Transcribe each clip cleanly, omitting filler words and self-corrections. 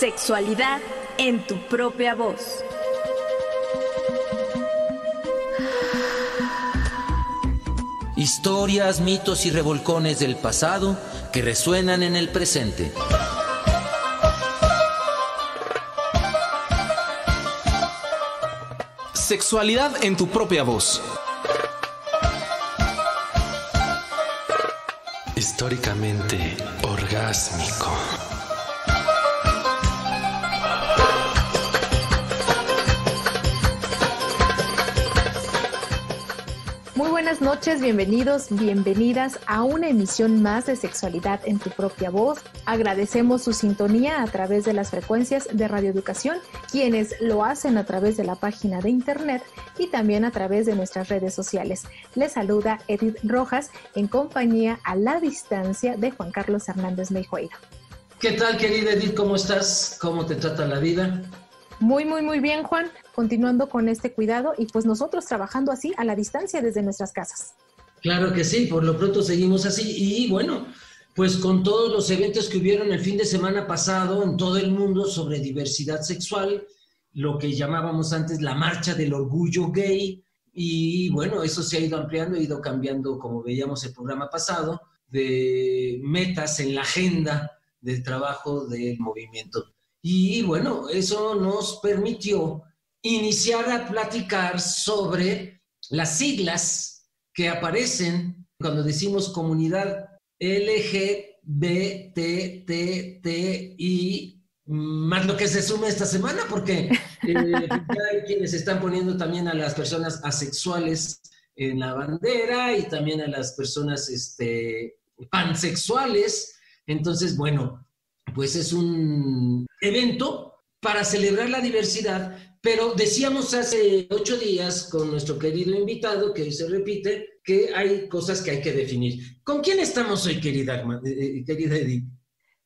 Sexualidad en tu propia voz. Historias, mitos y revolcones del pasado que resuenan en el presente. Sexualidad en tu propia voz. Históricamente orgásmico. Muy buenas noches, bienvenidos, bienvenidas a una emisión más de Sexualidad en tu propia voz. Agradecemos su sintonía a través de las frecuencias de Radio Educación, quienes lo hacen a través de la página de internet y también a través de nuestras redes sociales. Les saluda Edith Rojas en compañía a la distancia de Juan Carlos Hernández Meijueiro. ¿Qué tal, querida Edith? ¿Cómo estás? ¿Cómo te trata la vida? Muy bien, Juan, continuando con este cuidado y pues nosotros trabajando así a la distancia desde nuestras casas. Claro que sí, por lo pronto seguimos así y bueno, pues con todos los eventos que hubieron el fin de semana pasado en todo el mundo sobre diversidad sexual, lo que llamábamos antes la marcha del orgullo gay y bueno, eso se ha ido ampliando, ha ido cambiando, como veíamos el programa pasado, de metas en la agenda de trabajo del movimiento. Y bueno, eso nos permitió iniciar a platicar sobre las siglas que aparecen cuando decimos comunidad LGBTTI, más lo que se sume esta semana, porque ya hay quienes están poniendo también a las personas asexuales en la bandera y también a las personas pansexuales. Entonces, bueno, pues es un evento para celebrar la diversidad, pero decíamos hace 8 días con nuestro querido invitado, que hoy se repite, que hay cosas que hay que definir. ¿Con quién estamos hoy, querida Edith?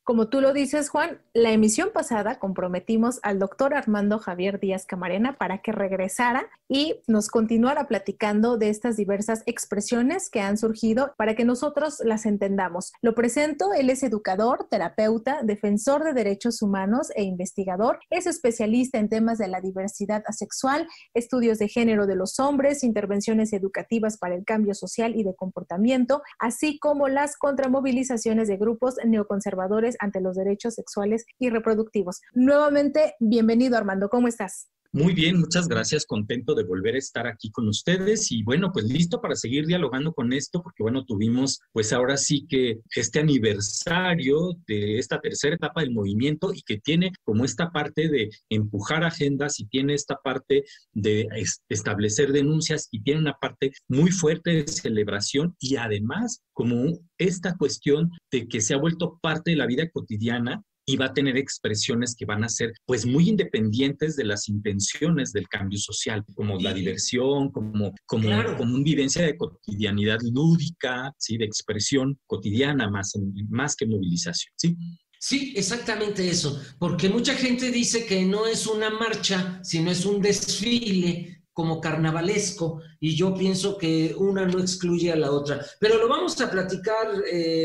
Como tú lo dices, Juan, la emisión pasada comprometimos al doctor Armando Javier Díaz Camarena para que regresara y nos continuara platicando de estas diversas expresiones que han surgido para que nosotros las entendamos. Lo presento, él es educador, terapeuta, defensor de derechos humanos e investigador. Es especialista en temas de la diversidad asexual, estudios de género de los hombres, intervenciones educativas para el cambio social y de comportamiento, así como las contramovilizaciones de grupos neoconservadores ante los derechos sexuales y reproductivos. Nuevamente, bienvenido, Armando, ¿cómo estás? Muy bien, muchas gracias, contento de volver a estar aquí con ustedes y bueno, pues listo para seguir dialogando con esto porque bueno, tuvimos pues ahora sí que este aniversario de esta tercera etapa del movimiento y que tiene como esta parte de empujar agendas y tiene esta parte de establecer denuncias y tiene una parte muy fuerte de celebración y además como esta cuestión de que se ha vuelto parte de la vida cotidiana y va a tener expresiones que van a ser pues muy independientes de las intenciones del cambio social, como la diversión, como una vivencia de cotidianidad lúdica, ¿sí? De expresión cotidiana más que movilización, ¿sí? Sí, exactamente eso, porque mucha gente dice que no es una marcha, sino es un desfile como carnavalesco, y yo pienso que una no excluye a la otra. Pero lo vamos a platicar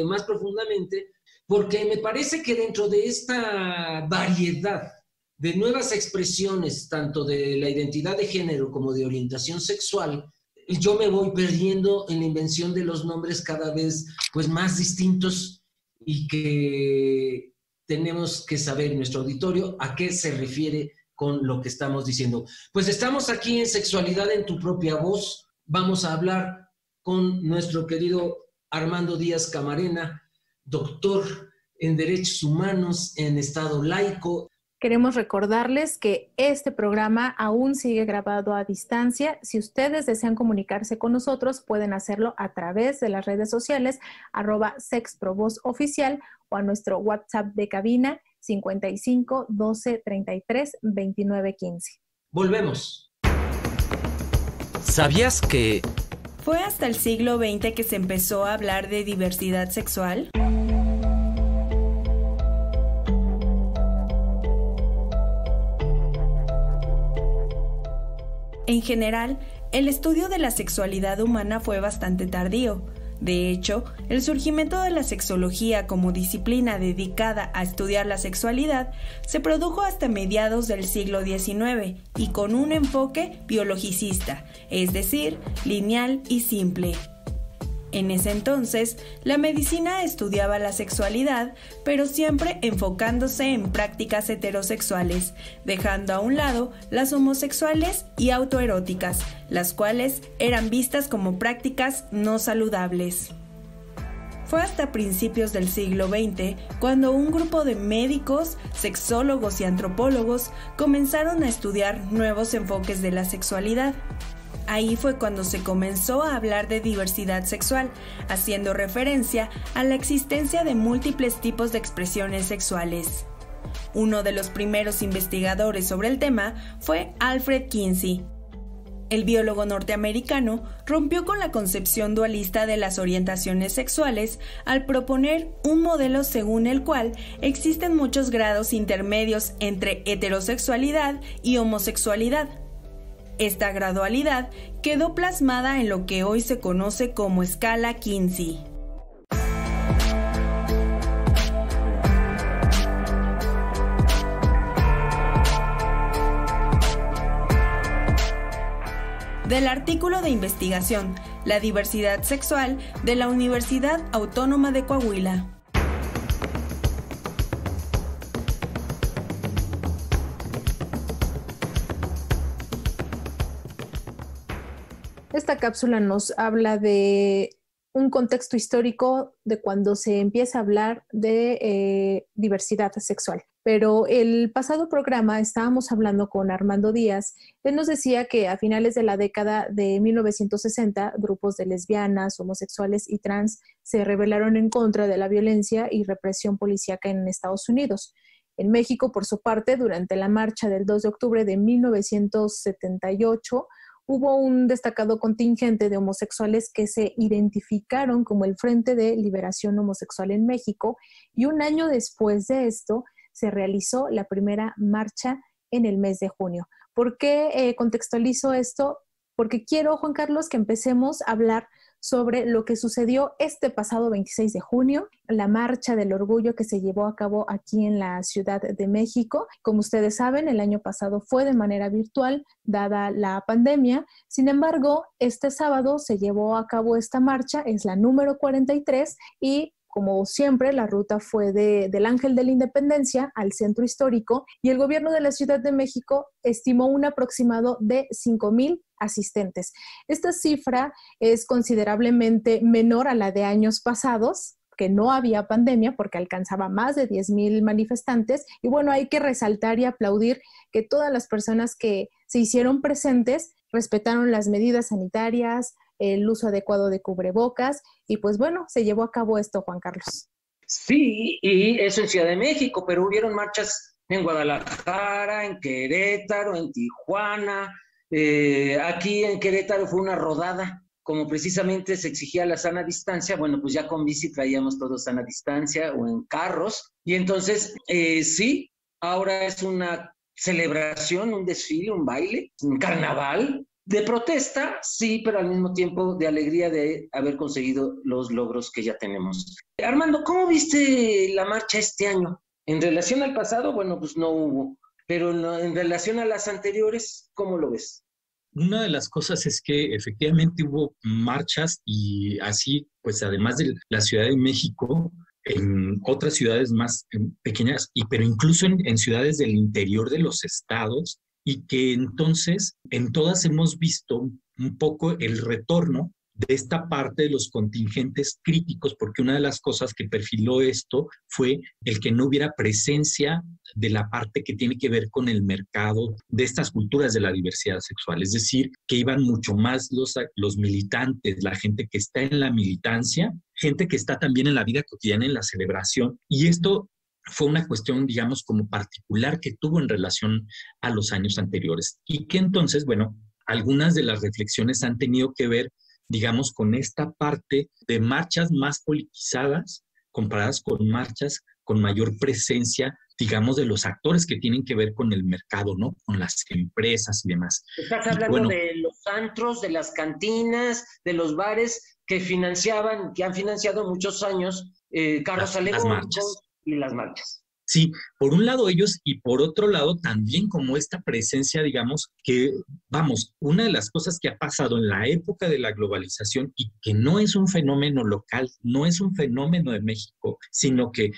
más profundamente, porque me parece que dentro de esta variedad de nuevas expresiones, tanto de la identidad de género como de orientación sexual, yo me voy perdiendo en la invención de los nombres cada vez pues, más distintos y que tenemos que saber en nuestro auditorio a qué se refiere con lo que estamos diciendo. Pues estamos aquí en Sexualidad en tu propia voz. Vamos a hablar con nuestro querido Armando Díaz Camarena, doctor en Derechos Humanos en Estado laico. Queremos recordarles que este programa aún sigue grabado a distancia. Si ustedes desean comunicarse con nosotros, pueden hacerlo a través de las redes sociales @sexprovozoficial o a nuestro WhatsApp de cabina 55 12 33 29 15. Volvemos. ¿Sabías que fue hasta el siglo XX que se empezó a hablar de diversidad sexual? En general, el estudio de la sexualidad humana fue bastante tardío. De hecho, el surgimiento de la sexología como disciplina dedicada a estudiar la sexualidad se produjo hasta mediados del siglo XIX y con un enfoque biologicista, es decir, lineal y simple. En ese entonces, la medicina estudiaba la sexualidad, pero siempre enfocándose en prácticas heterosexuales, dejando a un lado las homosexuales y autoeróticas, las cuales eran vistas como prácticas no saludables. Fue hasta principios del siglo XX cuando un grupo de médicos, sexólogos y antropólogos comenzaron a estudiar nuevos enfoques de la sexualidad. Ahí fue cuando se comenzó a hablar de diversidad sexual, haciendo referencia a la existencia de múltiples tipos de expresiones sexuales. Uno de los primeros investigadores sobre el tema fue Alfred Kinsey. El biólogo norteamericano rompió con la concepción dualista de las orientaciones sexuales al proponer un modelo según el cual existen muchos grados intermedios entre heterosexualidad y homosexualidad. Esta gradualidad quedó plasmada en lo que hoy se conoce como escala Kinsey. Del artículo de investigación La diversidad sexual de la Universidad Autónoma de Coahuila. Esta cápsula nos habla de un contexto histórico de cuando se empieza a hablar de diversidad sexual. Pero el pasado programa estábamos hablando con Armando Díaz. Él nos decía que a finales de la década de 1960, grupos de lesbianas, homosexuales y trans se rebelaron en contra de la violencia y represión policíaca en Estados Unidos. En México, por su parte, durante la marcha del 2 de octubre de 1978, hubo un destacado contingente de homosexuales que se identificaron como el Frente de Liberación Homosexual en México, y un año después de esto se realizó la primera marcha en el mes de junio. ¿Por qué contextualizo esto? Porque quiero, Juan Carlos, que empecemos a hablar sobre lo que sucedió este pasado 26 de junio, la Marcha del Orgullo que se llevó a cabo aquí en la Ciudad de México. Como ustedes saben, el año pasado fue de manera virtual, dada la pandemia. Sin embargo, este sábado se llevó a cabo esta marcha, es la número 43, y como siempre, la ruta fue del Ángel de la Independencia al Centro Histórico, y el gobierno de la Ciudad de México estimó un aproximado de 5,000 asistentes. Esta cifra es considerablemente menor a la de años pasados, que no había pandemia, porque alcanzaba más de 10,000 manifestantes. Y bueno, hay que resaltar y aplaudir que todas las personas que se hicieron presentes respetaron las medidas sanitarias, el uso adecuado de cubrebocas, y pues bueno, se llevó a cabo esto, Juan Carlos. Sí, y eso en Ciudad de México, pero hubieron marchas en Guadalajara, en Querétaro, en Tijuana. Aquí en Querétaro fue una rodada, como precisamente se exigía la sana distancia. Bueno, pues ya con bici traíamos todos sana distancia o en carros, y entonces sí, ahora es una celebración, un desfile, un baile, un carnaval de protesta, sí, pero al mismo tiempo de alegría de haber conseguido los logros que ya tenemos. Armando, ¿cómo viste la marcha este año? En relación al pasado, bueno, pues no hubo, pero en relación a las anteriores, ¿cómo lo ves? Una de las cosas es que efectivamente hubo marchas, y así, pues además de la Ciudad de México, en otras ciudades más pequeñas, pero incluso en ciudades del interior de los estados, y que entonces en todas hemos visto un poco el retorno de esta parte de los contingentes críticos, porque una de las cosas que perfiló esto fue el que no hubiera presencia de la parte que tiene que ver con el mercado de estas culturas de la diversidad sexual, es decir, que iban mucho más los militantes, la gente que está en la militancia, gente que está también en la vida cotidiana, en la celebración, y esto fue una cuestión, digamos, como particular que tuvo en relación a los años anteriores, y que entonces, bueno, algunas de las reflexiones han tenido que ver, digamos, con esta parte de marchas más politizadas comparadas con marchas con mayor presencia digamos, de los actores que tienen que ver con el mercado, ¿no? Con las empresas y demás. Estás Y hablando bueno, de los antros, de las cantinas, de los bares que han financiado muchos años carros las alegóricos marchas. y las marchas. Sí, por un lado ellos y por otro lado también como esta presencia, digamos, que, vamos, una de las cosas que ha pasado en la época de la globalización y que no es un fenómeno local, no es un fenómeno de México, sino que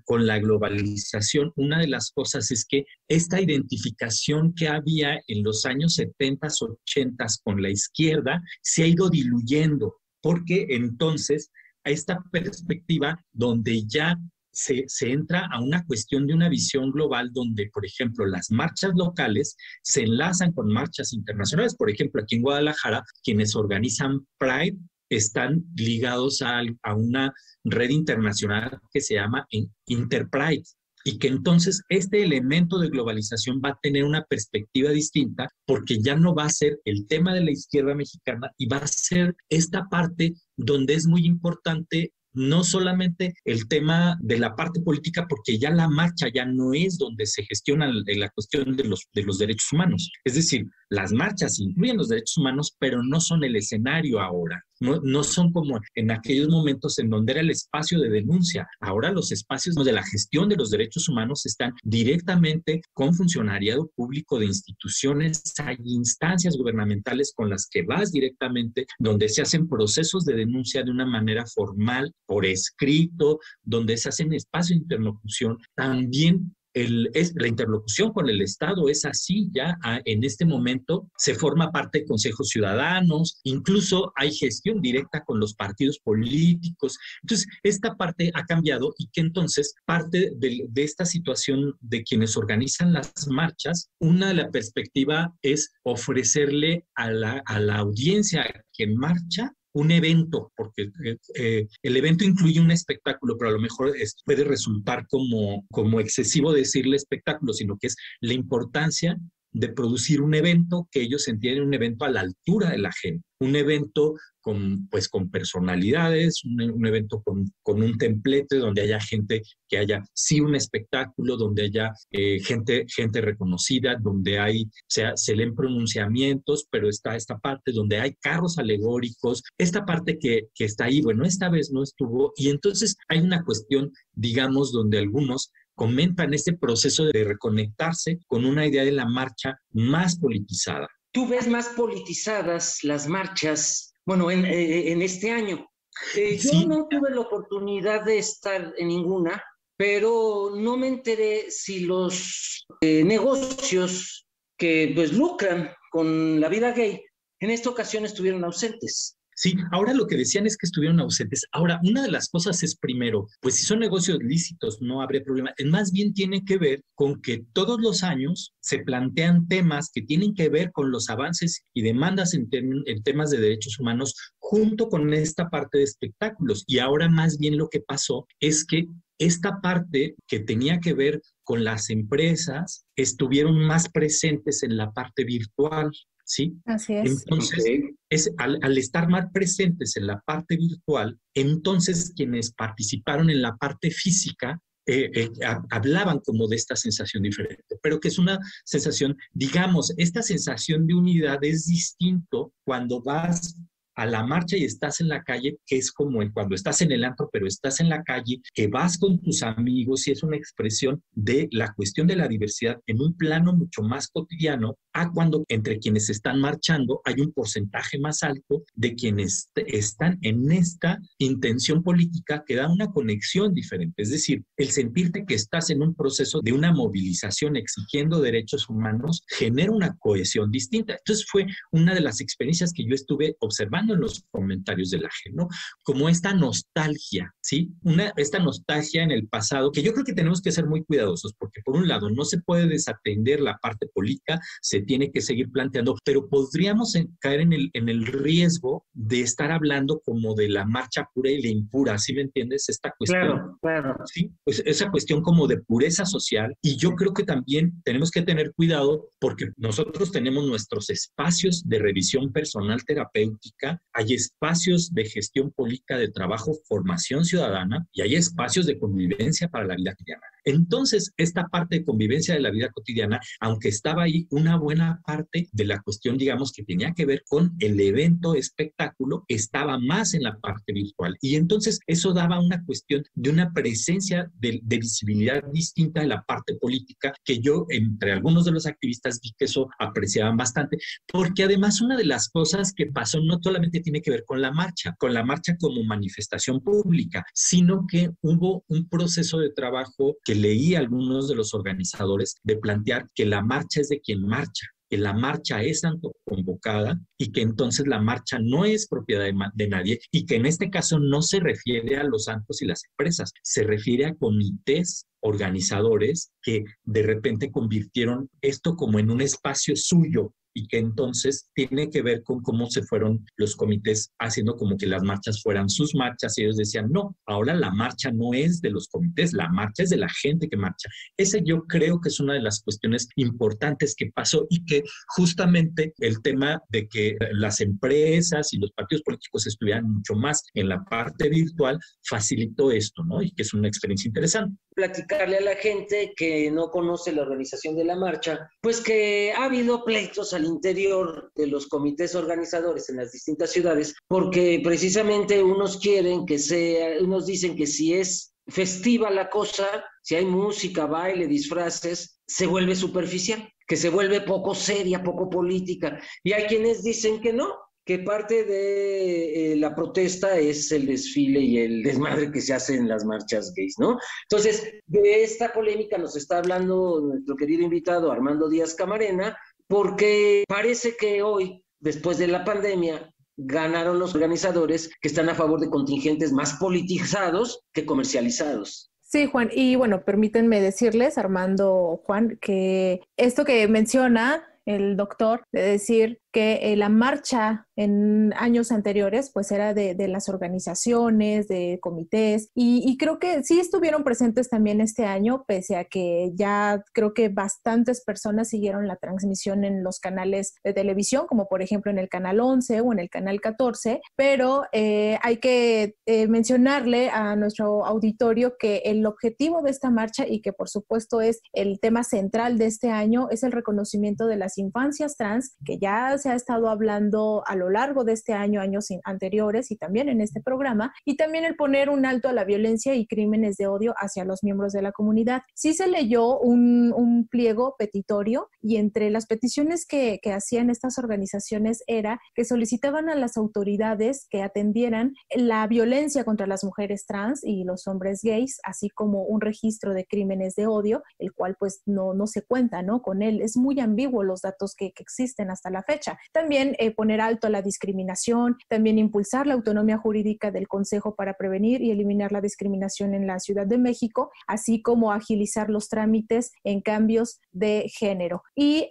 con la globalización una de las cosas es que esta identificación que había en los años 70, 80 con la izquierda se ha ido diluyendo, porque entonces a esta perspectiva donde ya se entra a una cuestión de una visión global donde, por ejemplo, las marchas locales se enlazan con marchas internacionales. Por ejemplo, aquí en Guadalajara, quienes organizan Pride están ligados a una red internacional que se llama Interpride, y que entonces este elemento de globalización va a tener una perspectiva distinta porque ya no va a ser el tema de la izquierda mexicana y va a ser esta parte donde es muy importante no solamente el tema de la parte política, porque ya la marcha ya no es donde se gestiona la cuestión de los derechos humanos. Es decir, las marchas incluyen los derechos humanos, pero no son el escenario ahora. No son como en aquellos momentos en donde era el espacio de denuncia. Ahora los espacios de la gestión de los derechos humanos están directamente con funcionariado público de instituciones. Hay instancias gubernamentales con las que vas directamente, donde se hacen procesos de denuncia de una manera formal, por escrito, donde se hacen espacios de interlocución. También la interlocución con el Estado es así ya en este momento, se forma parte de consejos ciudadanos, incluso hay gestión directa con los partidos políticos. Entonces, esta parte ha cambiado y que entonces parte de esta situación de quienes organizan las marchas, una de la perspectiva es ofrecerle a la audiencia que marcha un evento, porque el evento incluye un espectáculo, pero a lo mejor puede resultar como excesivo decirle espectáculo, sino que es la importancia de producir un evento que ellos entienden un evento a la altura de la gente, un evento con personalidades, un evento con un templete donde haya gente, que haya sí un espectáculo, donde haya gente reconocida, donde se leen pronunciamientos, pero está esta parte donde hay carros alegóricos, esta parte que está ahí, bueno, esta vez no estuvo, y entonces hay una cuestión, digamos, donde algunos comentan este proceso de reconectarse con una idea de la marcha más politizada. ¿Tú ves más politizadas las marchas, bueno, en este año? Sí. Yo no tuve la oportunidad de estar en ninguna, pero no me enteré si los negocios que pues lucran con la vida gay en esta ocasión estuvieron ausentes. Sí, ahora lo que decían es que estuvieron ausentes. Ahora, una de las cosas es primero, pues si son negocios lícitos no habría problema. Más bien tiene que ver con que todos los años se plantean temas que tienen que ver con los avances y demandas en temas de derechos humanos junto con esta parte de espectáculos. Y ahora más bien lo que pasó es que esta parte que tenía que ver con las empresas estuvieron más presentes en la parte virtual. ¿Sí? Así es. Entonces, al estar más presentes en la parte virtual, entonces quienes participaron en la parte física hablaban como de esta sensación diferente, pero que es una sensación, digamos, esta sensación de unidad es distinto cuando vas a la marcha y estás en la calle, que es como cuando estás en el antro, pero estás en la calle, que vas con tus amigos y es una expresión de la cuestión de la diversidad en un plano mucho más cotidiano, a cuando entre quienes están marchando hay un porcentaje más alto de quienes están en esta intención política que da una conexión diferente. Es decir, el sentirte que estás en un proceso de una movilización exigiendo derechos humanos genera una cohesión distinta. Entonces fue una de las experiencias que yo estuve observando en los comentarios de la gente, ¿no? Como esta nostalgia, ¿sí? Esta nostalgia en el pasado, que yo creo que tenemos que ser muy cuidadosos, porque por un lado no se puede desatender la parte política, se tiene que seguir planteando, pero podríamos caer en el riesgo de estar hablando como de la marcha pura y la impura, ¿sí me entiendes? Esta cuestión. Claro. Sí, pues esa cuestión como de pureza social, y yo creo que también tenemos que tener cuidado porque nosotros tenemos nuestros espacios de revisión personal terapéutica, hay espacios de gestión política de trabajo, formación ciudadana, y hay espacios de convivencia para la vida cotidiana. Entonces, esta parte de convivencia de la vida cotidiana, aunque estaba ahí, una buena parte de la cuestión, digamos, que tenía que ver con el evento espectáculo, estaba más en la parte virtual. Y entonces eso daba una cuestión de una presencia de visibilidad distinta de la parte política, que yo, entre algunos de los activistas, vi que eso apreciaban bastante, porque además una de las cosas que pasó no solamente tiene que ver con la marcha como manifestación pública, sino que hubo un proceso de trabajo que leí a algunos de los organizadores de plantear que la marcha es de quien marcha, que la marcha es autoconvocada y que entonces la marcha no es propiedad de nadie y que en este caso no se refiere a los bancos y las empresas, se refiere a comités organizadores que de repente convirtieron esto como en un espacio suyo y que entonces tiene que ver con cómo se fueron los comités haciendo como que las marchas fueran sus marchas y ellos decían, no, ahora la marcha no es de los comités, la marcha es de la gente que marcha. Ese yo creo que es una de las cuestiones importantes que pasó y que justamente el tema de que las empresas y los partidos políticos estuvieran mucho más en la parte virtual facilitó esto, ¿no? Y que es una experiencia interesante. Platicarle a la gente que no conoce la organización de la marcha, pues que ha habido pleitos al interior de los comités organizadores en las distintas ciudades, porque precisamente unos dicen que si es festiva la cosa, si hay música, baile, disfraces, se vuelve superficial, que se vuelve poco seria, poco política, y hay quienes dicen que no, que parte de la protesta es el desfile y el desmadre que se hace en las marchas gays, ¿no? Entonces, de esta polémica nos está hablando nuestro querido invitado Armando Díaz Camarena, porque parece que hoy, después de la pandemia, ganaron los organizadores que están a favor de contingentes más politizados que comercializados. Sí, Juan, y bueno, permítanme decirles, Armando, Juan, que esto que menciona el doctor, de decir que la marcha en años anteriores pues era de las organizaciones, de comités y creo que sí estuvieron presentes también este año, pese a que ya creo que bastantes personas siguieron la transmisión en los canales de televisión, como por ejemplo en el canal 11 o en el canal 14, pero hay que mencionarle a nuestro auditorio que el objetivo de esta marcha y que por supuesto es el tema central de este año es el reconocimiento de las infancias trans, que ya se ha estado hablando a lo largo de este año, años anteriores y también en este programa, y también el poner un alto a la violencia y crímenes de odio hacia los miembros de la comunidad. Sí se leyó un pliego petitorio y entre las peticiones que hacían estas organizaciones era que solicitaban a las autoridades que atendieran la violencia contra las mujeres trans y los hombres gays, así como un registro de crímenes de odio, el cual pues no se cuenta, ¿no? Con él. Es muy ambiguo los datos que existen hasta la fecha. También poner alto a la discriminación, también impulsar la autonomía jurídica del Consejo para prevenir y eliminar la discriminación en la Ciudad de México, así como agilizar los trámites en cambios de género. Y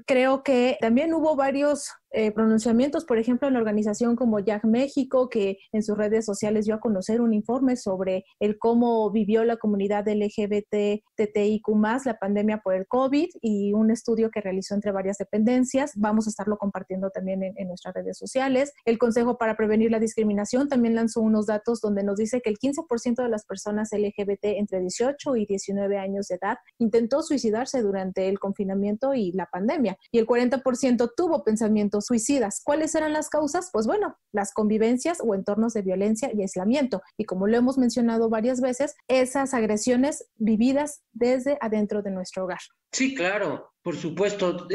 creo que también hubo varios pronunciamientos, por ejemplo, en la organización como YAG México, que en sus redes sociales dio a conocer un informe sobre el cómo vivió la comunidad LGBT, TTIQ+, la pandemia por el COVID, y un estudio que realizó entre varias dependencias. Vamos a estarlo compartiendo también en nuestras redes sociales. El Consejo para Prevenir la Discriminación también lanzó unos datos donde nos dice que el 15% de las personas LGBT entre 18 y 19 años de edad intentó suicidarse durante el confinamiento y la pandemia, y el 40% tuvo pensamientos suicidas. ¿Cuáles eran las causas? Pues bueno, las convivencias o entornos de violencia y aislamiento. Y como lo hemos mencionado varias veces, esas agresiones vividas desde adentro de nuestro hogar. Sí, claro, por supuesto.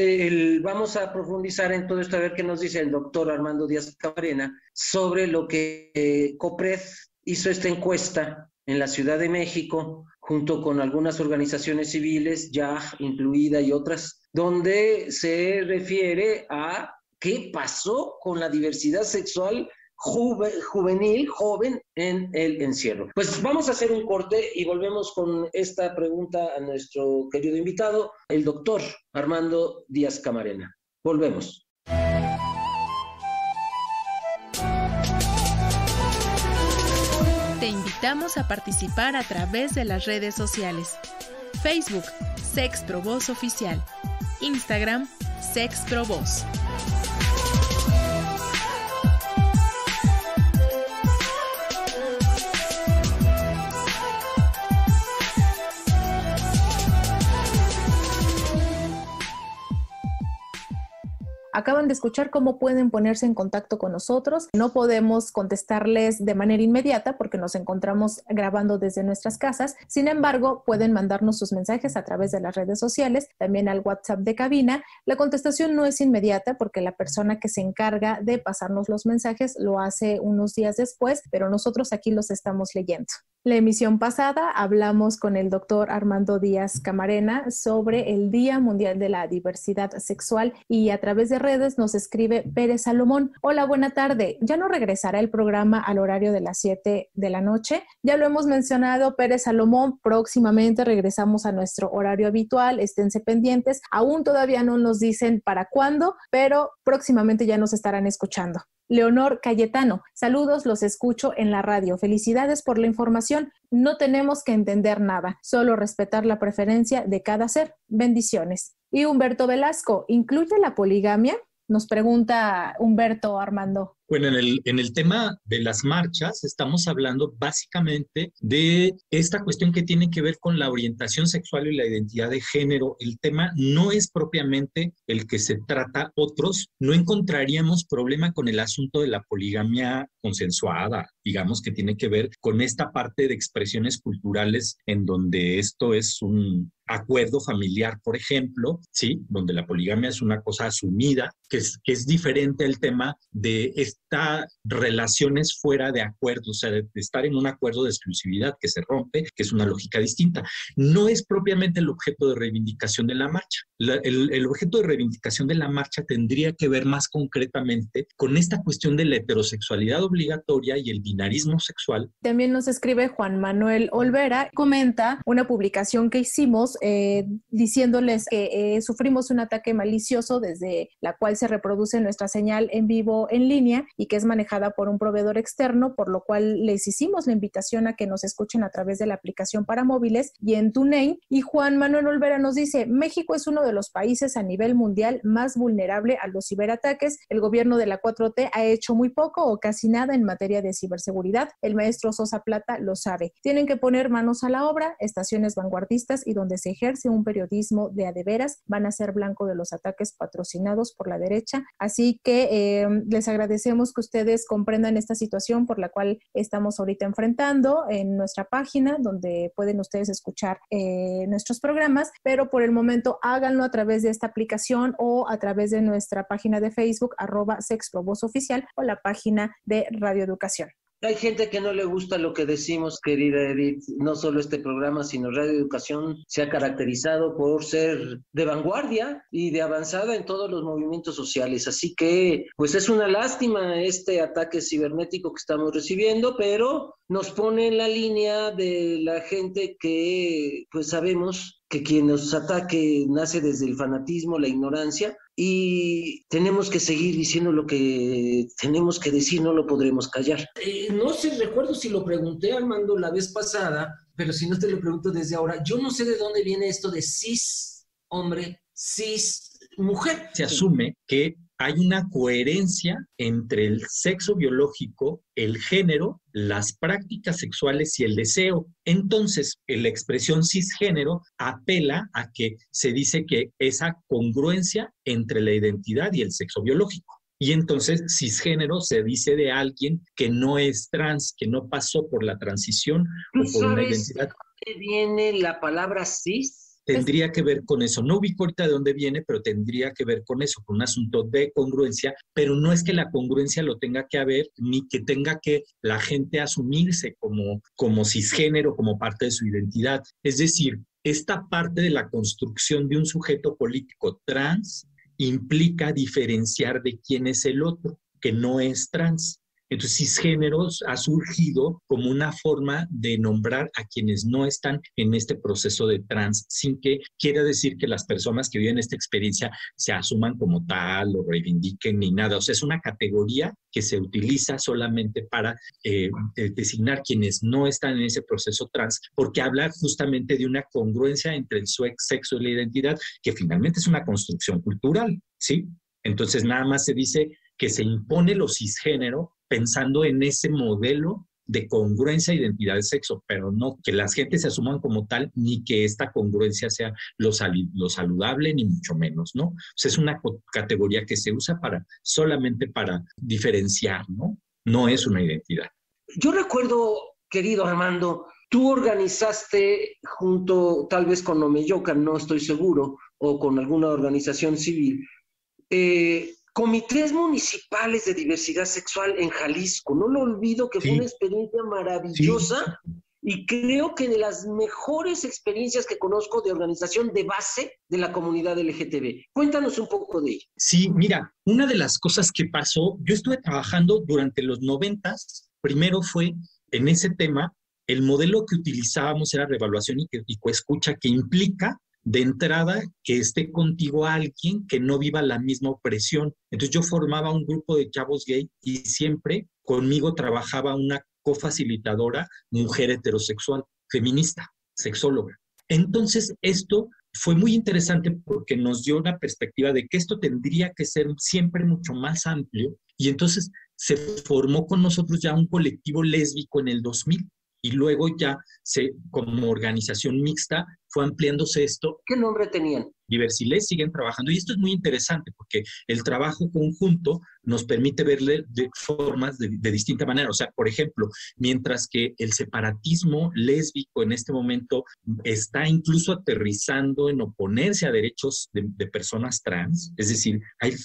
Vamos a profundizar en todo esto, a ver qué nos dice el doctor Armando Díaz Camarena sobre lo que COPRED hizo esta encuesta en la Ciudad de México, junto con algunas organizaciones civiles, ya incluida y otras, donde se refiere a qué pasó con la diversidad sexual juvenil, joven, en el encierro. Pues vamos a hacer un corte y volvemos con esta pregunta a nuestro querido invitado, el doctor Armando Díaz Camarena. Volvemos. Te invitamos a participar a través de las redes sociales. Facebook, Sexprovoz Oficial. Instagram, Sexprovoz. Acaban de escuchar cómo pueden ponerse en contacto con nosotros. No podemos contestarles de manera inmediata porque nos encontramos grabando desde nuestras casas. Sin embargo, pueden mandarnos sus mensajes a través de las redes sociales, también al WhatsApp de cabina. La contestación no es inmediata porque la persona que se encarga de pasarnos los mensajes lo hace unos días después, pero nosotros aquí los estamos leyendo. La emisión pasada hablamos con el doctor Armando Díaz Camarena sobre el Día Mundial de la Diversidad Sexual y a través de redes nos escribe Pérez Salomón. Hola, buena tarde. ¿Ya no regresará el programa al horario de las 7 de la noche? Ya lo hemos mencionado, Pérez Salomón, próximamente regresamos a nuestro horario habitual, esténse pendientes. Aún todavía no nos dicen para cuándo, pero próximamente ya nos estarán escuchando. Leonor Cayetano, saludos, los escucho en la radio. Felicidades por la información. No tenemos que entender nada, solo respetar la preferencia de cada ser. Bendiciones. Y Humberto Velasco, ¿incluye la poligamia? Nos pregunta Humberto Armando. Bueno, en el tema de las marchas estamos hablando básicamente de esta cuestión que tiene que ver con la orientación sexual y la identidad de género. El tema no es propiamente el que se trata otros. No encontraríamos problema con el asunto de la poligamia consensuada, digamos, que tiene que ver con esta parte de expresiones culturales en donde esto es un acuerdo familiar, por ejemplo, ¿sí? Donde la poligamia es una cosa asumida, que es diferente al tema de estas relaciones fuera de acuerdo, o sea, de estar en un acuerdo de exclusividad que se rompe, que es una lógica distinta. No es propiamente el objeto de reivindicación de la marcha. El objeto de reivindicación de la marcha tendría que ver más concretamente con esta cuestión de la heterosexualidad obligatoria y el binarismo sexual. También nos escribe Juan Manuel Olvera, comenta una publicación que hicimos diciéndoles que sufrimos un ataque malicioso desde la cual se reproduce nuestra señal en vivo en línea y que es manejada por un proveedor externo, por lo cual les hicimos la invitación a que nos escuchen a través de la aplicación para móviles y en TuneIn. Y Juan Manuel Olvera nos dice, México es uno de los países a nivel mundial más vulnerable a los ciberataques. El gobierno de la 4T ha hecho muy poco o casi nada en materia de ciberseguridad. El maestro Sosa Plata lo sabe. Tienen que poner manos a la obra, estaciones vanguardistas y donde se ejerce un periodismo de a de veras van a ser blanco de los ataques patrocinados por la derecha. Así que les agradecemos que ustedes comprendan esta situación por la cual estamos ahorita enfrentando en nuestra página, donde pueden ustedes escuchar nuestros programas, pero por el momento háganlo a través de esta aplicación o a través de nuestra página de Facebook, @SexProVozOficial, o la página de Radio Educación. Hay gente que no le gusta lo que decimos, querida Edith. No solo este programa, sino Radio Educación se ha caracterizado por ser de vanguardia y de avanzada en todos los movimientos sociales. Así que, pues es una lástima este ataque cibernético que estamos recibiendo, pero nos pone en la línea de la gente que, pues sabemos que quien nos ataque nace desde el fanatismo, la ignorancia, y tenemos que seguir diciendo lo que tenemos que decir, no lo podremos callar. No sé, recuerdo si lo pregunté, Armando, la vez pasada, pero si no te lo pregunto desde ahora, yo no sé de dónde viene esto de cis hombre, cis mujer. Se asume que hay una coherencia entre el sexo biológico, el género, las prácticas sexuales y el deseo. Entonces, la expresión cisgénero apela a que se dice que esa congruencia entre la identidad y el sexo biológico. Y entonces, cisgénero se dice de alguien que no es trans, que no pasó por la transición o por una identidad. ¿De dónde viene la palabra cis? Tendría que ver con eso. No ubico ahorita de dónde viene, pero tendría que ver con eso, con un asunto de congruencia, pero no es que la congruencia lo tenga que haber, ni que tenga que la gente asumirse como cisgénero, como parte de su identidad. Es decir, esta parte de la construcción de un sujeto político trans implica diferenciar de quién es el otro, que no es trans. Entonces, cisgéneros ha surgido como una forma de nombrar a quienes no están en este proceso de trans, sin que quiera decir que las personas que viven esta experiencia se asuman como tal o reivindiquen ni nada. O sea, es una categoría que se utiliza solamente para designar quienes no están en ese proceso trans, porque habla justamente de una congruencia entre el sexo y la identidad, que finalmente es una construcción cultural, ¿sí? Entonces, nada más se dice que se impone lo cisgénero pensando en ese modelo de congruencia de identidad de sexo, pero no que las gentes se asuman como tal, ni que esta congruencia sea lo saludable, ni mucho menos, ¿no? O sea, es una categoría que se usa solamente para diferenciar, ¿no? No es una identidad. Yo recuerdo, querido Armando, tú organizaste junto tal vez con Omeyocan, no estoy seguro, o con alguna organización civil, comités municipales de diversidad sexual en Jalisco. No lo olvido, que fue una experiencia maravillosa y creo que de las mejores experiencias que conozco de organización de base de la comunidad LGTB. Cuéntanos un poco de ello. Sí, mira, una de las cosas que pasó, yo estuve trabajando durante los 90s, primero fue en ese tema, el modelo que utilizábamos era reevaluación y coescucha, que implica de entrada que esté contigo alguien que no viva la misma opresión. Entonces yo formaba un grupo de chavos gay y siempre conmigo trabajaba una cofacilitadora, mujer heterosexual, feminista, sexóloga. Entonces esto fue muy interesante porque nos dio una perspectiva de que esto tendría que ser siempre mucho más amplio, y entonces se formó con nosotros ya un colectivo lésbico en el 2000. Y luego ya, como organización mixta, fue ampliándose esto. ¿Qué nombre tenían? Diversilés siguen trabajando. Y esto es muy interesante porque el trabajo conjunto nos permite verle de formas de distinta manera. O sea, por ejemplo, mientras que el separatismo lésbico en este momento está incluso aterrizando en oponerse a derechos de personas trans, es decir,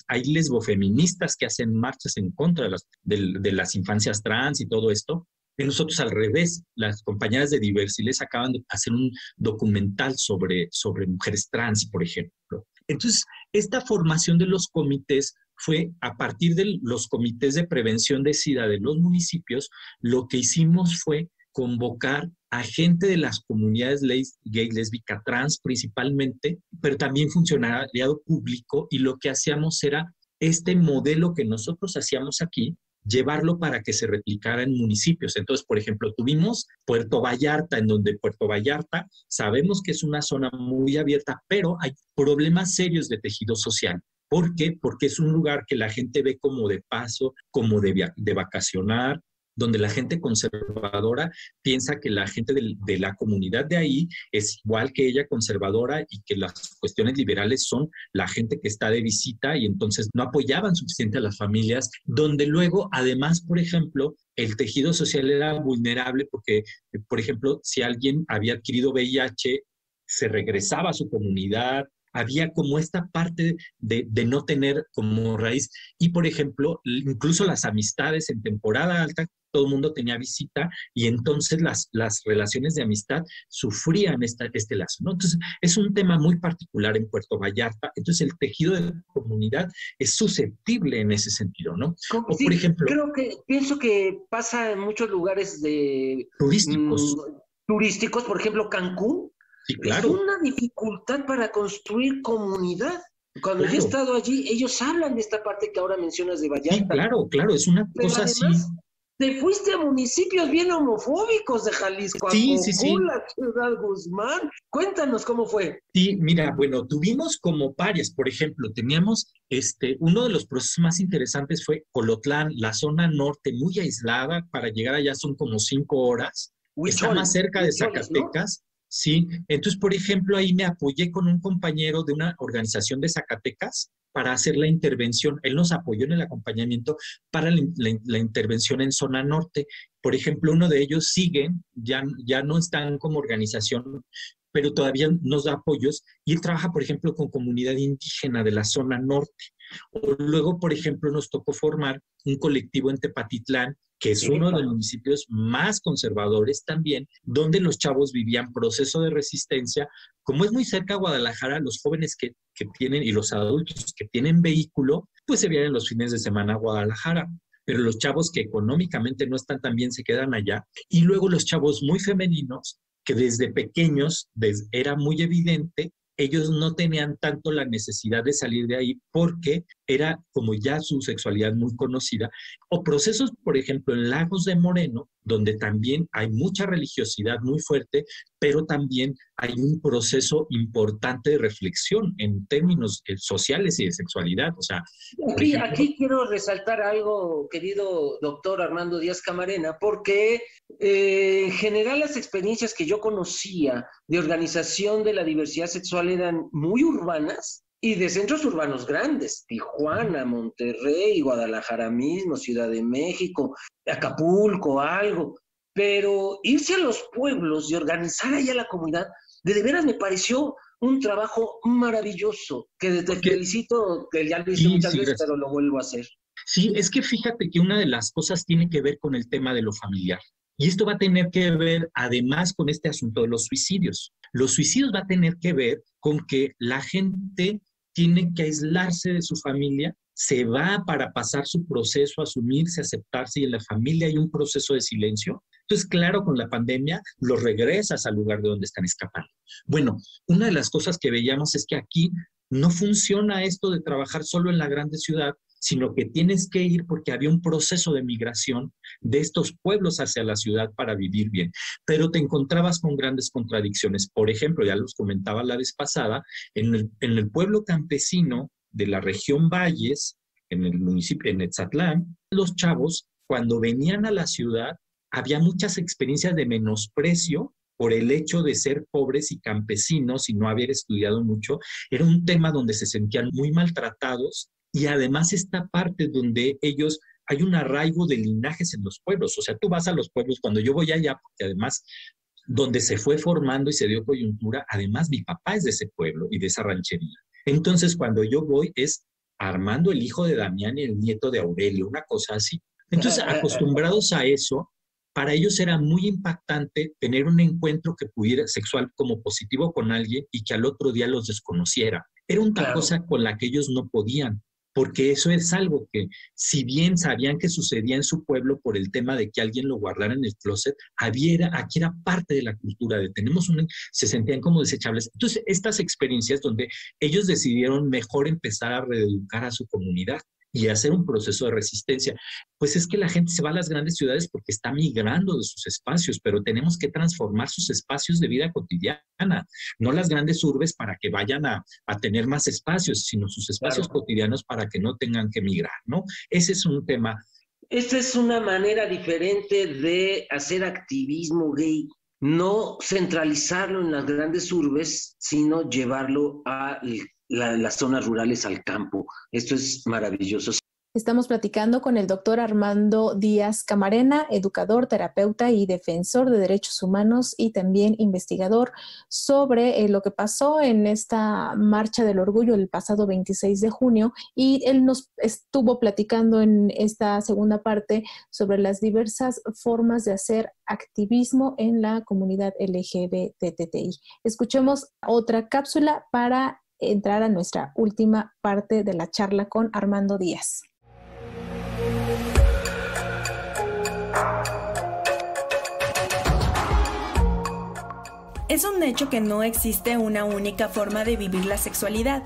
hay lesbofeministas que hacen marchas en contra de las infancias trans y todo esto. Y nosotros al revés, las compañeras de Diversilés acaban de hacer un documental sobre mujeres trans, por ejemplo. Entonces, esta formación de los comités fue a partir de los comités de prevención de SIDA de los municipios. Lo que hicimos fue convocar a gente de las comunidades gay, lésbica, trans principalmente, pero también funcionariado público, y lo que hacíamos era este modelo que nosotros hacíamos aquí, llevarlo para que se replicara en municipios. Entonces, por ejemplo, tuvimos Puerto Vallarta, en donde Puerto Vallarta sabemos que es una zona muy abierta, pero hay problemas serios de tejido social. ¿Por qué? Porque es un lugar que la gente ve como de paso, como de vacacionar, donde la gente conservadora piensa que la gente de la comunidad de ahí es igual que ella conservadora, y que las cuestiones liberales son la gente que está de visita, y entonces no apoyaban suficiente a las familias, donde luego además, por ejemplo, el tejido social era vulnerable porque, por ejemplo, si alguien había adquirido VIH, se regresaba a su comunidad. Había como esta parte de no tener como raíz. Y, por ejemplo, incluso las amistades en temporada alta, todo el mundo tenía visita, y entonces las relaciones de amistad sufrían este lazo, ¿no? Entonces, es un tema muy particular en Puerto Vallarta. Entonces, el tejido de comunidad es susceptible en ese sentido, ¿no? O, sí, por ejemplo, pienso que pasa en muchos lugares turísticos, por ejemplo, Cancún. Sí, claro. Es una dificultad para construir comunidad. Cuando yo he estado allí, ellos hablan de esta parte que ahora mencionas de Vallarta. Sí, claro, es una cosa además, así. Te fuiste a municipios bien homofóbicos de Jalisco, sí. La Ciudad Guzmán. Cuéntanos cómo fue. Sí, mira, bueno, tuvimos como varias. Por ejemplo, teníamos uno de los procesos más interesantes fue Colotlán, la zona norte, muy aislada. Para llegar allá son como 5 horas. Está más cerca de Zacatecas. ¿No? Sí, entonces, por ejemplo, ahí me apoyé con un compañero de una organización de Zacatecas para hacer la intervención. Él nos apoyó en el acompañamiento para la intervención en zona norte. Por ejemplo, uno de ellos ya no están como organización, pero todavía nos da apoyos, y él trabaja, por ejemplo, con comunidad indígena de la zona norte. O luego, por ejemplo, nos tocó formar un colectivo en Tepatitlán, que es uno de los municipios más conservadores también, donde los chavos vivían proceso de resistencia. Como es muy cerca a Guadalajara, los jóvenes que tienen, y los adultos que tienen vehículo, pues se vienen los fines de semana a Guadalajara. Pero los chavos que económicamente no están tan bien se quedan allá. Y luego los chavos muy femeninos, que desde pequeños era muy evidente, ellos no tenían tanto la necesidad de salir de ahí porque era como ya su sexualidad muy conocida, o procesos, por ejemplo, en Lagos de Moreno, donde también hay mucha religiosidad muy fuerte, pero también hay un proceso importante de reflexión en términos sociales y de sexualidad. O sea, aquí quiero resaltar algo, querido doctor Armando Díaz Camarena, porque en general las experiencias que yo conocía de organización de la diversidad sexual eran muy urbanas, y de centros urbanos grandes, Tijuana, Monterrey, Guadalajara mismo, Ciudad de México, Acapulco, algo. Pero irse a los pueblos y organizar allá la comunidad, de veras me pareció un trabajo maravilloso, que te felicito, que ya lo hice muchas veces, pero lo vuelvo a hacer. Sí, es que fíjate que una de las cosas tiene que ver con el tema de lo familiar. Y esto va a tener que ver además con este asunto de los suicidios. Los suicidios va a tener que ver con que la gente tiene que aislarse de su familia, se va para pasar su proceso, asumirse, aceptarse, y en la familia hay un proceso de silencio. Entonces, claro, con la pandemia los regresas al lugar de donde están escapando. Bueno, una de las cosas que veíamos es que aquí no funciona esto de trabajar solo en la grande ciudad, sino que tienes que ir porque había un proceso de migración de estos pueblos hacia la ciudad para vivir bien. Pero te encontrabas con grandes contradicciones. Por ejemplo, ya los comentaba la vez pasada, en el pueblo campesino de la región Valles, en el municipio, en Etzatlán, los chavos, cuando venían a la ciudad, había muchas experiencias de menosprecio por el hecho de ser pobres y campesinos y no haber estudiado mucho. Era un tema donde se sentían muy maltratados. Y además esta parte donde hay un arraigo de linajes en los pueblos. O sea, tú vas a los pueblos, cuando yo voy allá, porque además donde se fue formando y se dio coyuntura, además mi papá es de ese pueblo y de esa ranchería. Entonces cuando yo voy es Armando, el hijo de Damián y el nieto de Aurelio, una cosa así. Entonces, acostumbrados a eso, para ellos era muy impactante tener un encuentro que pudiera sexual como positivo con alguien y que al otro día los desconociera. Era una cosa con la que ellos no podían, porque eso es algo que, si bien sabían que sucedía en su pueblo por el tema de que alguien lo guardara en el closet, aquí era parte de la cultura, se sentían como desechables. Entonces, estas experiencias donde ellos decidieron mejor empezar a reeducar a su comunidad y hacer un proceso de resistencia, pues es que la gente se va a las grandes ciudades porque está migrando de sus espacios, pero tenemos que transformar sus espacios de vida cotidiana, no las grandes urbes para que vayan a tener más espacios, sino sus espacios cotidianos para que no tengan que migrar, ¿no? Ese es un tema. Esta es una manera diferente de hacer activismo gay, no centralizarlo en las grandes urbes, sino llevarlo a las zonas rurales, al campo. Esto es maravilloso. Estamos platicando con el doctor Armando Díaz Camarena, educador, terapeuta y defensor de derechos humanos y también investigador, sobre lo que pasó en esta Marcha del Orgullo el pasado 26 de junio. Y él nos estuvo platicando en esta segunda parte sobre las diversas formas de hacer activismo en la comunidad LGBTTI. Escuchemos otra cápsula para entrar a nuestra última parte de la charla con Armando Díaz. Es un hecho que no existe una única forma de vivir la sexualidad.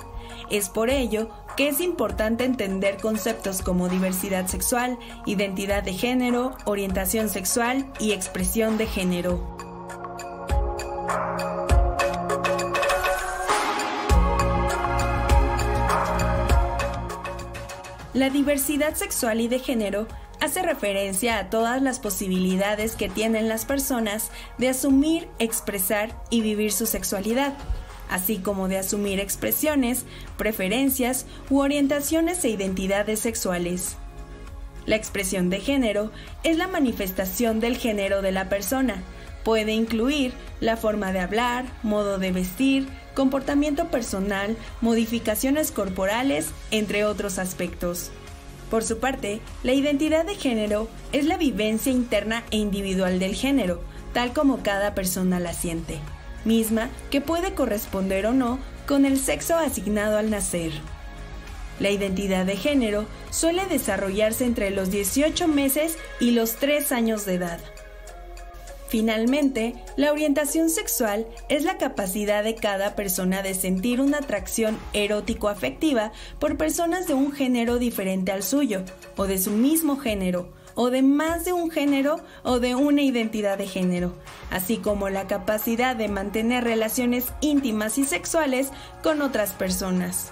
Es por ello que es importante entender conceptos como diversidad sexual, identidad de género, orientación sexual y expresión de género. La diversidad sexual y de género hace referencia a todas las posibilidades que tienen las personas de asumir, expresar y vivir su sexualidad, así como de asumir expresiones, preferencias u orientaciones e identidades sexuales. La expresión de género es la manifestación del género de la persona. Puede incluir la forma de hablar, modo de vestir, comportamiento personal, modificaciones corporales, entre otros aspectos. Por su parte, la identidad de género es la vivencia interna e individual del género, tal como cada persona la siente, misma que puede corresponder o no con el sexo asignado al nacer. La identidad de género suele desarrollarse entre los 18 meses y los 3 años de edad. Finalmente, la orientación sexual es la capacidad de cada persona de sentir una atracción erótico-afectiva por personas de un género diferente al suyo, o de su mismo género, o de más de un género o de una identidad de género, así como la capacidad de mantener relaciones íntimas y sexuales con otras personas.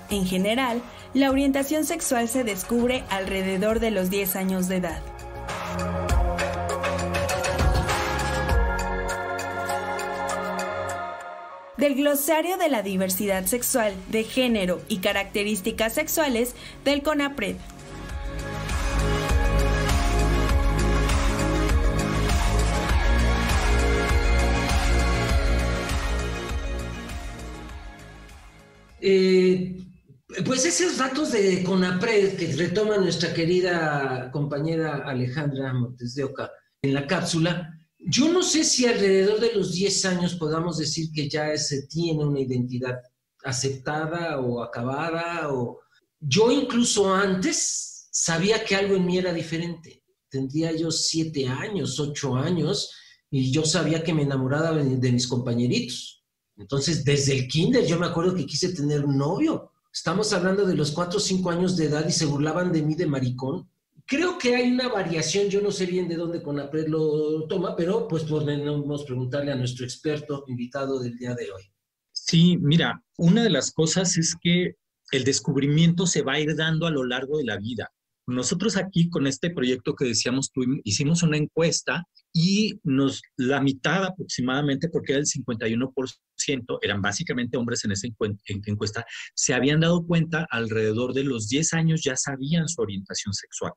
En general, la orientación sexual se descubre alrededor de los 10 años de edad. Del Glosario de la Diversidad Sexual, de Género y Características Sexuales del CONAPRED. Pues esos datos de CONAPRED que retoma nuestra querida compañera Alejandra Montes de Oca en la cápsula, yo no sé si alrededor de los 10 años podamos decir que ya se tiene una identidad aceptada o acabada. Yo incluso antes sabía que algo en mí era diferente. Tendría yo 7 años, 8 años, y yo sabía que me enamoraba de mis compañeritos. Entonces, desde el kinder yo me acuerdo que quise tener un novio. Estamos hablando de los 4 o 5 años de edad y se burlaban de mí de maricón. Creo que hay una variación, yo no sé bien de dónde CONAPRED lo toma, pero pues podemos preguntarle a nuestro experto invitado del día de hoy. Sí, mira, una de las cosas es que el descubrimiento se va a ir dando a lo largo de la vida. Nosotros aquí con este proyecto que decíamos, hicimos una encuesta y la mitad aproximadamente, porque era el 51%, eran básicamente hombres en esa encuesta, se habían dado cuenta alrededor de los 10 años, ya sabían su orientación sexual,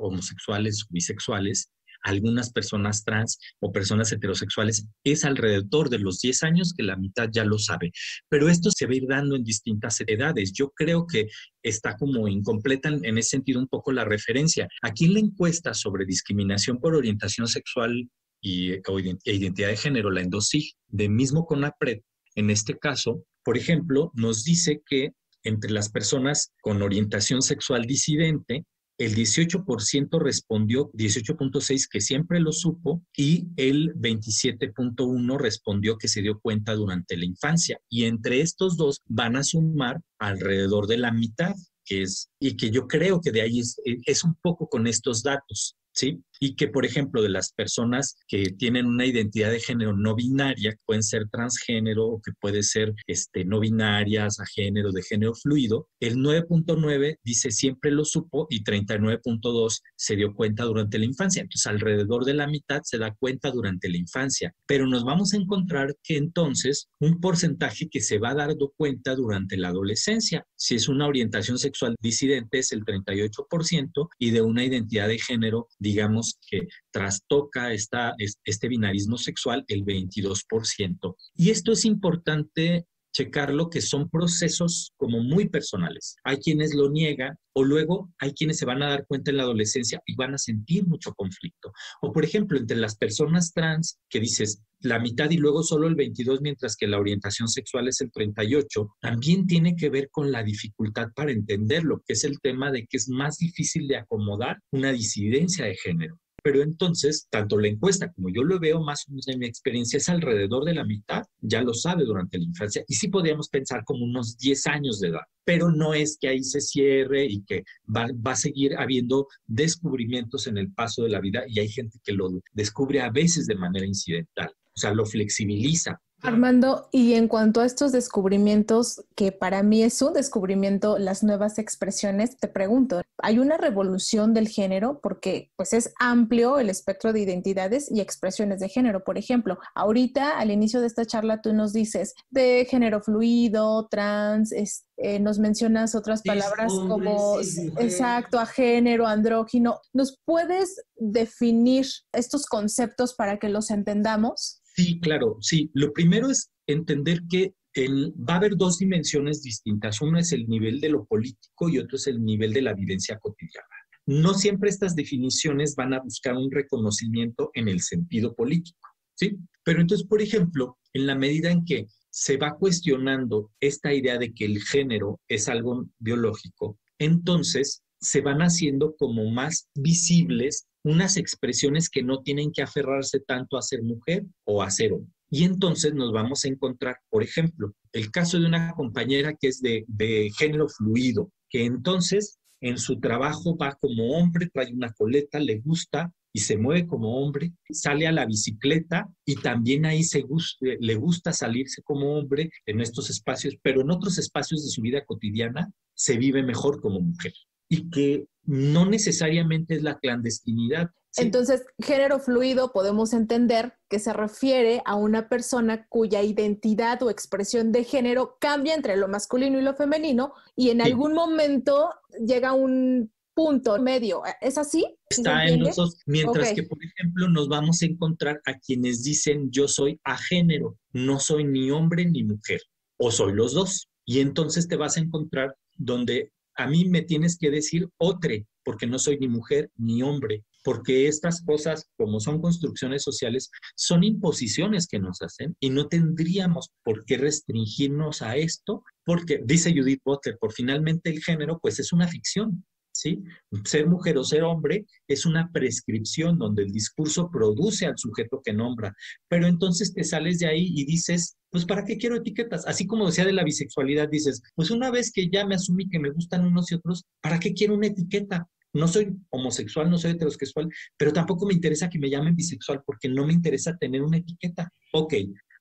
homosexuales, bisexuales. Algunas personas trans o personas heterosexuales es alrededor de los 10 años que la mitad ya lo sabe. Pero esto se va a ir dando en distintas edades. Yo creo que está como incompleta en ese sentido un poco la referencia. Aquí en la encuesta sobre discriminación por orientación sexual e identidad de género, la ENDOSIG, de mismo CONAPRED, en este caso, por ejemplo, nos dice que entre las personas con orientación sexual disidente, el 18% respondió, 18.6% que siempre lo supo, y el 27.1% respondió que se dio cuenta durante la infancia. Y entre estos dos van a sumar alrededor de la mitad, y que yo creo que de ahí es un poco con estos datos, ¿sí? Y que, por ejemplo, de las personas que tienen una identidad de género no binaria, que pueden ser transgénero o que puede ser no binarias, agénero, de género fluido, el 9.9 dice siempre lo supo y 39.2 se dio cuenta durante la infancia. Entonces, alrededor de la mitad se da cuenta durante la infancia. Pero nos vamos a encontrar que entonces un porcentaje que se va dando cuenta durante la adolescencia. Si es una orientación sexual disidente es el 38% y de una identidad de género, digamos, que trastoca este binarismo sexual, el 22%. Y esto es importante checarlo, que son procesos como muy personales. Hay quienes lo niegan o luego hay quienes se van a dar cuenta en la adolescencia y van a sentir mucho conflicto. O por ejemplo, entre las personas trans que dices la mitad y luego solo el 22%, mientras que la orientación sexual es el 38%, también tiene que ver con la dificultad para entenderlo, que es el tema de que es más difícil de acomodar una disidencia de género. Pero entonces, tanto la encuesta como yo lo veo, más o menos en mi experiencia, es alrededor de la mitad, ya lo sabe durante la infancia, y sí podríamos pensar como unos 10 años de edad, pero no es que ahí se cierre y que va a seguir habiendo descubrimientos en el paso de la vida, y hay gente que lo descubre a veces de manera incidental, o sea, lo flexibiliza. Armando, y en cuanto a estos descubrimientos, que para mí es un descubrimiento, las nuevas expresiones, te pregunto, ¿hay una revolución del género? Porque pues es amplio el espectro de identidades y expresiones de género. Por ejemplo, ahorita al inicio de esta charla tú nos dices de género fluido, trans, nos mencionas otras palabras como, exacto, agénero, andrógino. ¿Nos puedes definir estos conceptos para que los entendamos? Sí, claro, sí. Lo primero es entender que va a haber dos dimensiones distintas. Uno es el nivel de lo político y otro es el nivel de la vivencia cotidiana. No siempre estas definiciones van a buscar un reconocimiento en el sentido político, ¿sí? Pero entonces, por ejemplo, en la medida en que se va cuestionando esta idea de que el género es algo biológico, entonces se van haciendo como más visibles unas expresiones que no tienen que aferrarse tanto a ser mujer o a ser hombre. Y entonces nos vamos a encontrar, por ejemplo, el caso de una compañera que es de género fluido, que entonces en su trabajo va como hombre, trae una coleta, le gusta y se mueve como hombre, sale a la bicicleta y también ahí le gusta salirse como hombre en estos espacios, pero en otros espacios de su vida cotidiana se vive mejor como mujer. Y que no necesariamente es la clandestinidad. ¿Sí? Entonces, género fluido podemos entender que se refiere a una persona cuya identidad o expresión de género cambia entre lo masculino y lo femenino y en algún momento llega a un punto medio. ¿Es así? Está en los dos. Mientras que, por ejemplo, nos vamos a encontrar a quienes dicen yo soy agénero, no soy ni hombre ni mujer, o soy los dos. Y entonces te vas a encontrar donde a mí me tienes que decir otre, porque no soy ni mujer ni hombre, porque estas cosas, como son construcciones sociales, son imposiciones que nos hacen y no tendríamos por qué restringirnos a esto, porque, dice Judith Butler, por finalmente el género, pues es una ficción, ¿sí? Ser mujer o ser hombre es una prescripción donde el discurso produce al sujeto que nombra, pero entonces te sales de ahí y dices, pues ¿para qué quiero etiquetas? Así como decía de la bisexualidad, dices, pues una vez que ya me asumí que me gustan unos y otros, ¿para qué quiero una etiqueta? No soy homosexual, no soy heterosexual, pero tampoco me interesa que me llamen bisexual porque no me interesa tener una etiqueta. Ok,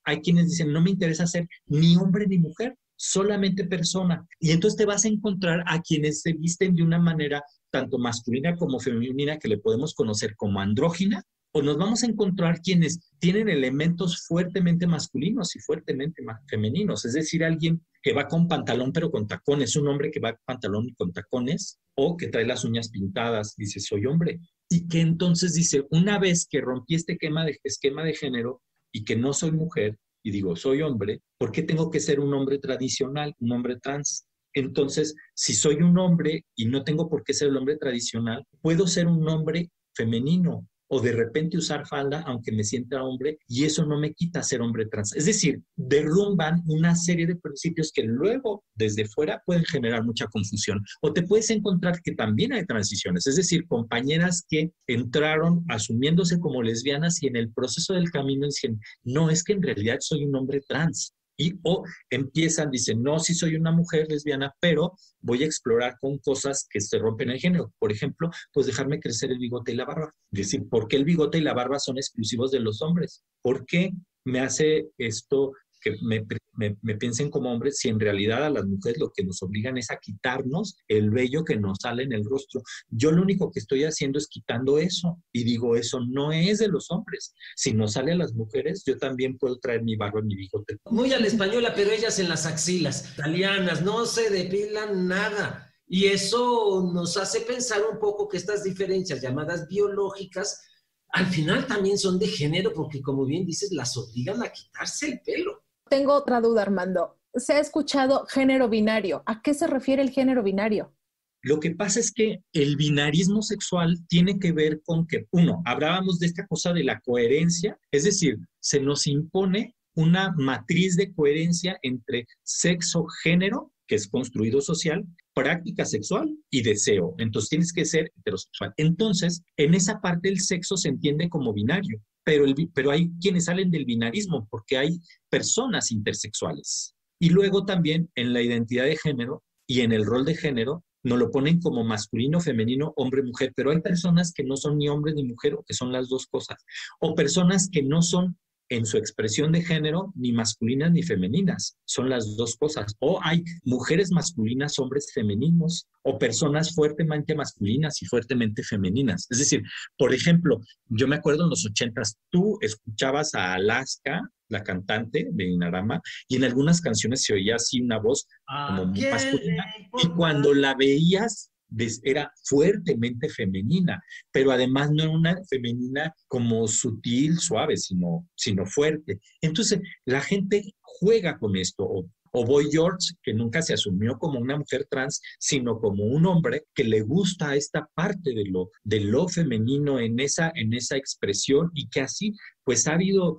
hay quienes dicen, no me interesa ser ni hombre ni mujer, solamente persona. Y entonces te vas a encontrar a quienes se visten de una manera tanto masculina como femenina, que le podemos conocer como andrógina, o nos vamos a encontrar quienes tienen elementos fuertemente masculinos y fuertemente femeninos, es decir, alguien que va con pantalón pero con tacones, un hombre que va con pantalón y con tacones, o que trae las uñas pintadas, dice soy hombre, y que entonces dice, una vez que rompí este esquema de género y que no soy mujer, y digo soy hombre, ¿por qué tengo que ser un hombre tradicional, un hombre trans? Entonces, si soy un hombre y no tengo por qué ser el hombre tradicional, puedo ser un hombre femenino, o de repente usar falda aunque me sienta hombre, y eso no me quita ser hombre trans. Es decir, derrumban una serie de principios que luego desde fuera pueden generar mucha confusión. O te puedes encontrar que también hay transiciones, es decir, compañeras que entraron asumiéndose como lesbianas y en el proceso del camino dicen, no, es que en realidad soy un hombre trans. O empiezan, dicen, no, sí soy una mujer lesbiana, pero voy a explorar con cosas que se rompen el género. Por ejemplo, pues dejarme crecer el bigote y la barba. Es decir, ¿por qué el bigote y la barba son exclusivos de los hombres? ¿Por qué me hace esto que me piensen como hombres si en realidad a las mujeres lo que nos obligan es a quitarnos el vello que nos sale en el rostro? Yo lo único que estoy haciendo es quitando eso y digo, eso no es de los hombres. Si nos sale a las mujeres, yo también puedo traer mi barba, mi bigote. Muy a la española, pero ellas en las axilas, italianas, no se depilan nada. Y eso nos hace pensar un poco que estas diferencias llamadas biológicas al final también son de género, porque como bien dices, las obligan a quitarse el pelo. Tengo otra duda, Armando. Se ha escuchado género binario. ¿A qué se refiere el género binario? Lo que pasa es que el binarismo sexual tiene que ver con que, uno, hablábamos de esta cosa de la coherencia, es decir, se nos impone una matriz de coherencia entre sexo, género, que es construido social, práctica sexual y deseo. Entonces tienes que ser heterosexual. Entonces, en esa parte el sexo se entiende como binario, pero hay quienes salen del binarismo porque hay personas intersexuales. Y luego también en la identidad de género y en el rol de género nos lo ponen como masculino, femenino, hombre, mujer, pero hay personas que no son ni hombre ni mujer o que son las dos cosas, o personas que no son en su expresión de género ni masculinas ni femeninas, son las dos cosas, o hay mujeres masculinas, hombres femeninos, o personas fuertemente masculinas y fuertemente femeninas. Es decir, por ejemplo, yo me acuerdo en los 80s, tú escuchabas a Alaska, la cantante de Dinarama, y en algunas canciones se oía así una voz como muy masculina, y cuando la veías era fuertemente femenina, pero además no era una femenina como sutil, suave, sino fuerte. Entonces la gente juega con esto, o Boy George, que nunca se asumió como una mujer trans, sino como un hombre que le gusta esta parte de lo femenino en esa expresión, y que así pues ha habido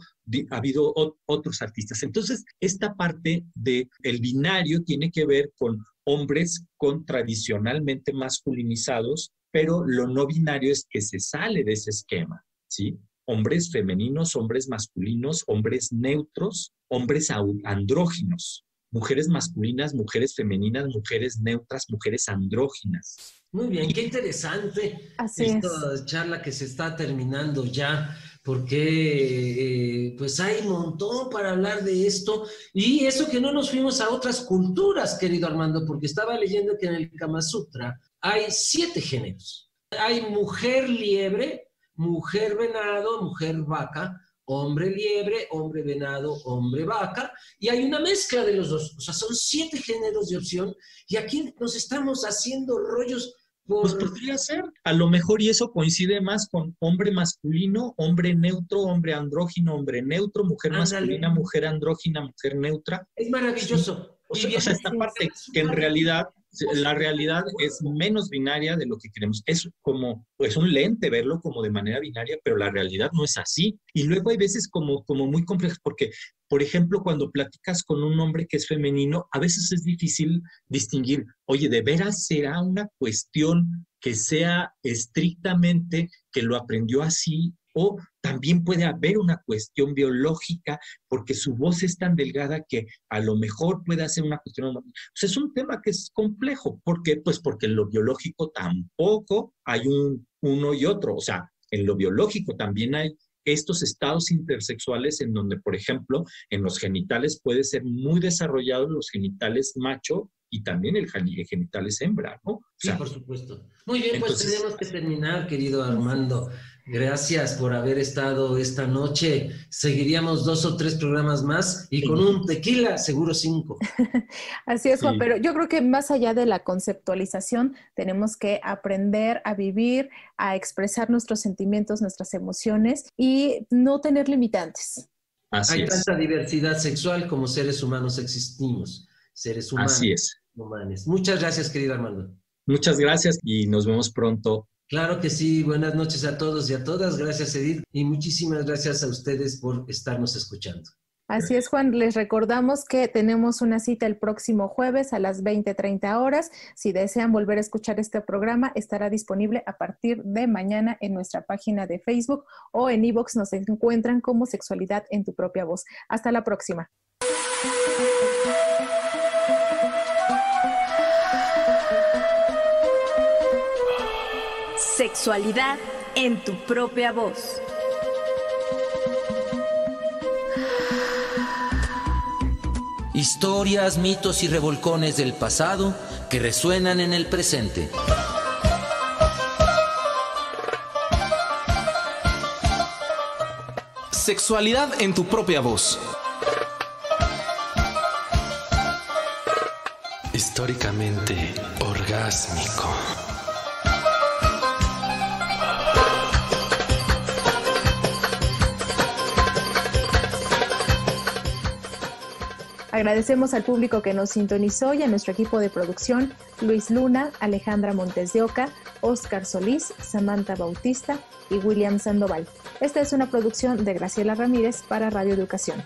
otros artistas. Entonces, esta parte del binario tiene que ver con hombres tradicionalmente masculinizados pero lo no binario es que se sale de ese esquema, ¿sí? Hombres femeninos, hombres masculinos, hombres neutros, hombres andróginos, mujeres masculinas, mujeres femeninas, mujeres neutras, mujeres andróginas. Muy bien, qué interesante esta charla que se está terminando ya, porque pues hay un montón para hablar de esto, y eso que no nos fuimos a otras culturas, querido Armando, porque estaba leyendo que en el Kama Sutra hay 7 géneros. Hay mujer liebre, mujer venado, mujer vaca, hombre liebre, hombre venado, hombre vaca, y hay una mezcla de los dos. O sea, son 7 géneros de opción, y aquí nos estamos haciendo rollos. Pues podría ser, a lo mejor, y eso coincide más con hombre masculino, hombre neutro, hombre andrógino, hombre neutro, mujer masculina, mujer andrógina, mujer neutra. Es maravilloso. O sea, esta parte que en realidad, la realidad es menos binaria de lo que queremos. Es como, pues un lente verlo como de manera binaria, pero la realidad no es así. Y luego hay veces como muy complejas, porque, por ejemplo, cuando platicas con un hombre que es femenino, a veces es difícil distinguir, oye, ¿de veras será una cuestión que sea estrictamente que lo aprendió así? O también puede haber una cuestión biológica porque su voz es tan delgada que a lo mejor puede hacer una cuestión. O sea, es un tema que es complejo. ¿Por qué? Pues porque en lo biológico tampoco hay uno y otro. O sea, en lo biológico también hay estos estados intersexuales en donde, por ejemplo, en los genitales puede ser muy desarrollado los genitales macho y también el genital es hembra, ¿no? O sea, sí, por supuesto. Muy bien, entonces, pues tenemos que terminar, querido Armando. Gracias por haber estado esta noche. Seguiríamos 2 o 3 programas más y con un tequila, seguro 5. Así es, Juan, sí. Pero yo creo que más allá de la conceptualización, tenemos que aprender a vivir, a expresar nuestros sentimientos, nuestras emociones y no tener limitantes. Hay tanta diversidad sexual como seres humanos existimos. Seres humanos. Así es. Humanos. Muchas gracias, querido Armando. Muchas gracias y nos vemos pronto. Claro que sí. Buenas noches a todos y a todas. Gracias, Edith. Y muchísimas gracias a ustedes por estarnos escuchando. Así es, Juan. Les recordamos que tenemos una cita el próximo jueves a las 20:30 horas. Si desean volver a escuchar este programa, estará disponible a partir de mañana en nuestra página de Facebook o en iVoox. Nos encuentran como Sexualidad en tu propia voz. Hasta la próxima. Sexualidad en tu propia voz. Historias, mitos y revolcones del pasado que resuenan en el presente. Sexualidad en tu propia voz. Históricamente orgásmico. Agradecemos al público que nos sintonizó y a nuestro equipo de producción, Luis Luna, Alejandra Montes de Oca, Óscar Solís, Samantha Bautista y William Sandoval. Esta es una producción de Graciela Ramírez para Radio Educación.